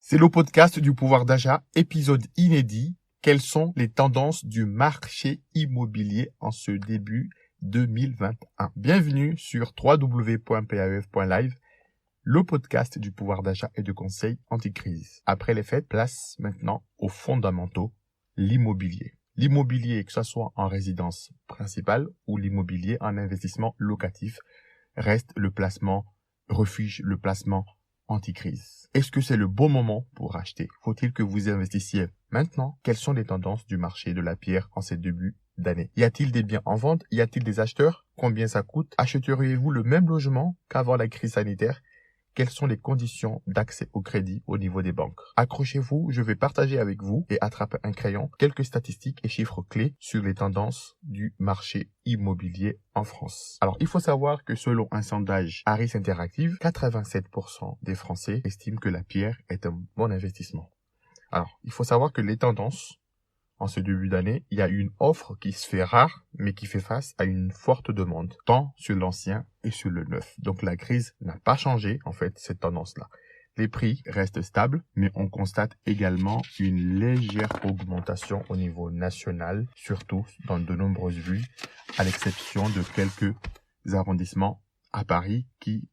C'est le podcast du pouvoir d'achat, épisode inédit. Quelles sont les tendances du marché immobilier en ce début 2021? Bienvenue sur www.paf.live, le podcast du pouvoir d'achat et de conseil anti-crise. Après les fêtes, place maintenant aux fondamentaux, l'immobilier. L'immobilier, que ce soit en résidence principale ou l'immobilier en investissement locatif, reste le placement refuge, le placement anti-crise. Est-ce que c'est le bon moment pour acheter? Faut-il que vous investissiez maintenant? Quelles sont les tendances du marché de la pierre en ces débuts d'année? Y a-t-il des biens en vente? Y a-t-il des acheteurs? Combien ça coûte? Achèteriez-vous le même logement qu'avant la crise sanitaire? Quelles sont les conditions d'accès au crédit au niveau des banques? Accrochez-vous, je vais partager avec vous et attraper un crayon quelques statistiques et chiffres clés sur les tendances du marché immobilier en France. Alors, il faut savoir que selon un sondage Harris Interactive, 87% des Français estiment que la pierre est un bon investissement. Alors, il faut savoir que les tendances en ce début d'année, il y a une offre qui se fait rare, mais qui fait face à une forte demande, tant sur l'ancien et sur le neuf. Donc la crise n'a pas changé, en fait, cette tendance-là. Les prix restent stables, mais on constate également une légère augmentation au niveau national, surtout dans de nombreuses villes, à l'exception de quelques arrondissements à Paris qui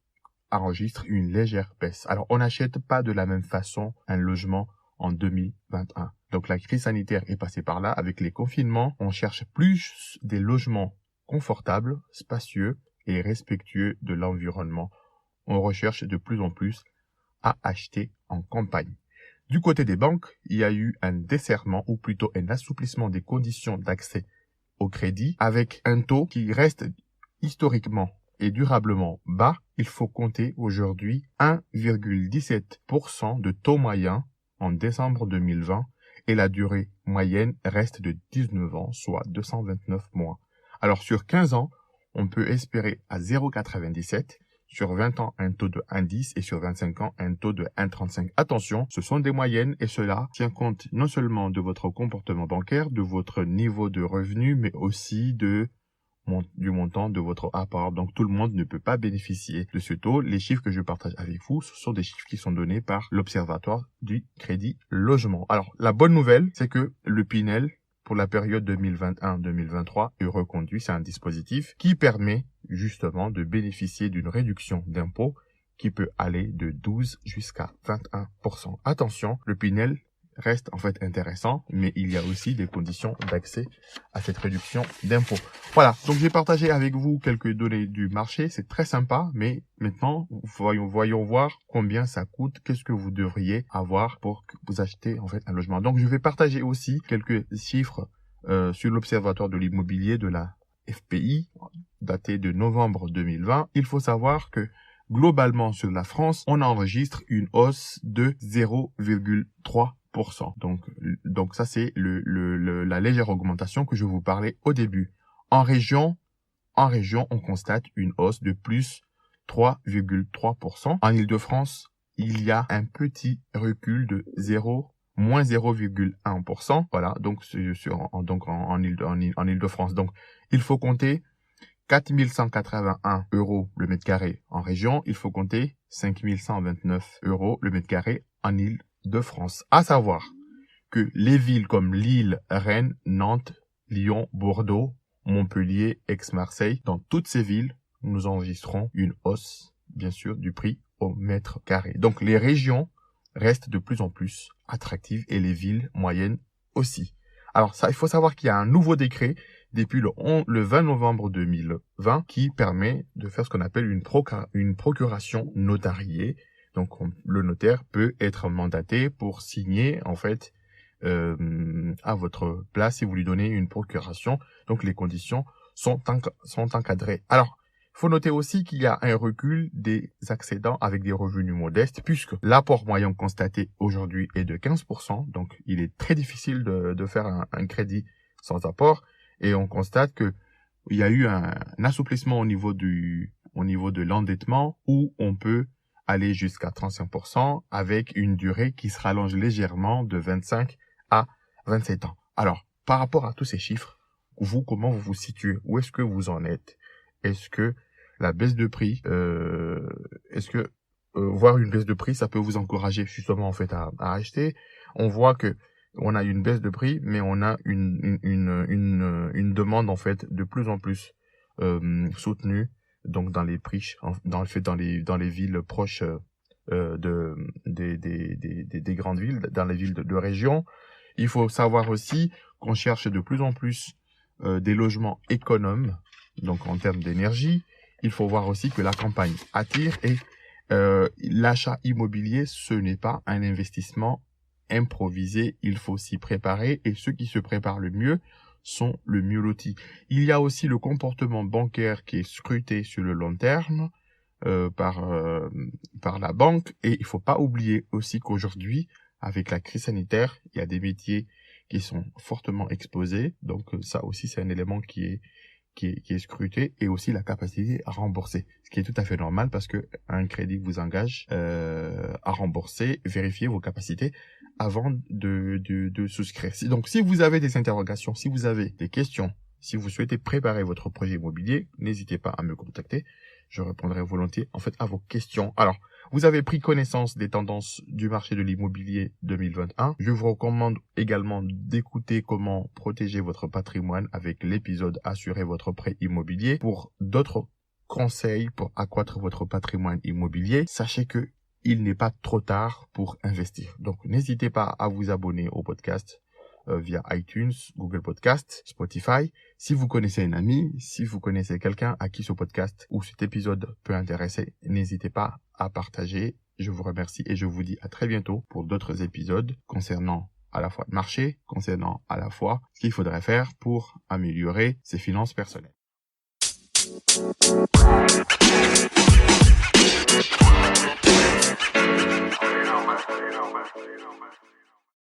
enregistrent une légère baisse. Alors, on n'achète pas de la même façon un logement en 2021. Donc la crise sanitaire est passée par là. Avec les confinements, on cherche plus des logements confortables, spacieux et respectueux de l'environnement. On recherche de plus en plus à acheter en campagne. Du côté des banques, il y a eu un desserrement ou plutôt un assouplissement des conditions d'accès au crédit avec un taux qui reste historiquement et durablement bas. Il faut compter aujourd'hui 1,17% de taux moyen en décembre 2020 et la durée moyenne reste de 19 ans, soit 229 mois. Alors sur 15 ans, on peut espérer à 0,97, sur 20 ans un taux de 1,10 et sur 25 ans un taux de 1,35. Attention, ce sont des moyennes et cela tient compte non seulement de votre comportement bancaire, de votre niveau de revenu, mais aussi du montant de votre apport. Donc tout le monde ne peut pas bénéficier de ce taux. Les chiffres que je partage avec vous, ce sont des chiffres qui sont donnés par l'Observatoire du Crédit Logement. Alors la bonne nouvelle, c'est que le Pinel, pour la période 2021-2023, est reconduit. C'est un dispositif qui permet justement de bénéficier d'une réduction d'impôt qui peut aller de 12 jusqu'à 21%. Attention, le Pinel reste en fait intéressant, mais il y a aussi des conditions d'accès à cette réduction d'impôt. Voilà, donc j'ai partagé avec vous quelques données du marché, c'est très sympa, mais maintenant, voyons voir combien ça coûte, qu'est-ce que vous devriez avoir pour que vous achetez en fait un logement. Donc je vais partager aussi quelques chiffres sur l'Observatoire de l'immobilier de la FPI, daté de novembre 2020. Il faut savoir que globalement sur la France, on enregistre une hausse de 0,3%. Donc ça c'est la légère augmentation que je vous parlais au début. En région, on constate une hausse de plus 3,3%. En Île-de-France, il y a un petit recul de moins 0,1%. Voilà, donc en Île-de-France. Donc il faut compter 4 181 € le mètre carré en région. Il faut compter 5 129 € le mètre carré en Île-de-France. À savoir que les villes comme Lille, Rennes, Nantes, Lyon, Bordeaux, Montpellier, Aix-Marseille, dans toutes ces villes, nous enregistrons une hausse, bien sûr, du prix au mètre carré. Donc les régions restent de plus en plus attractives et les villes moyennes aussi. Alors ça, il faut savoir qu'il y a un nouveau décret depuis le 20 novembre 2020 qui permet de faire ce qu'on appelle une procuration notariée. Donc le notaire peut être mandaté pour signer en fait à votre place si vous lui donnez une procuration. Donc les conditions sont encadrées. Alors, il faut noter aussi qu'il y a un recul des accédants avec des revenus modestes puisque l'apport moyen constaté aujourd'hui est de 15%. Donc il est très difficile de faire un crédit sans apport et on constate que il y a eu un assouplissement au niveau de l'endettement où on peut aller jusqu'à 35% avec une durée qui se rallonge légèrement de 25 à 27 ans. Alors, par rapport à tous ces chiffres, vous, comment vous vous situez? Où est-ce que vous en êtes? Est-ce que la baisse de prix, voir une baisse de prix, ça peut vous encourager justement en fait à acheter? On voit que on a une baisse de prix, mais on a une demande en fait de plus en plus soutenue, donc dans les prix, dans les villes proches des grandes villes, dans les villes de région. Il faut savoir aussi qu'on cherche de plus en plus des logements économes, donc en termes d'énergie. Il faut voir aussi que la campagne attire et l'achat immobilier, ce n'est pas un investissement improvisé. Il faut s'y préparer et ceux qui se préparent le mieux sont le mieux lotis. Il y a aussi le comportement bancaire qui est scruté sur le long terme par la banque, et il faut pas oublier aussi qu'aujourd'hui, avec la crise sanitaire, il y a des métiers qui sont fortement exposés, donc ça aussi c'est un élément qui est scruté, et aussi la capacité à rembourser, ce qui est tout à fait normal parce que un crédit vous engage à rembourser. Vérifiez vos capacités avant de souscrire. Donc si vous avez des interrogations, si vous avez des questions, si vous souhaitez préparer votre projet immobilier, n'hésitez pas à me contacter. Je répondrai volontiers en fait à vos questions. Alors, vous avez pris connaissance des tendances du marché de l'immobilier 2021. Je vous recommande également d'écouter comment protéger votre patrimoine avec l'épisode Assurer votre prêt immobilier. Pour d'autres conseils pour accroître votre patrimoine immobilier, sachez que il n'est pas trop tard pour investir. Donc, n'hésitez pas à vous abonner au podcast via iTunes, Google Podcast, Spotify. Si vous connaissez un ami, si vous connaissez quelqu'un à qui ce podcast ou cet épisode peut intéresser, n'hésitez pas à partager. Je vous remercie et je vous dis à très bientôt pour d'autres épisodes concernant à la fois le marché, concernant à la fois ce qu'il faudrait faire pour améliorer ses finances personnelles.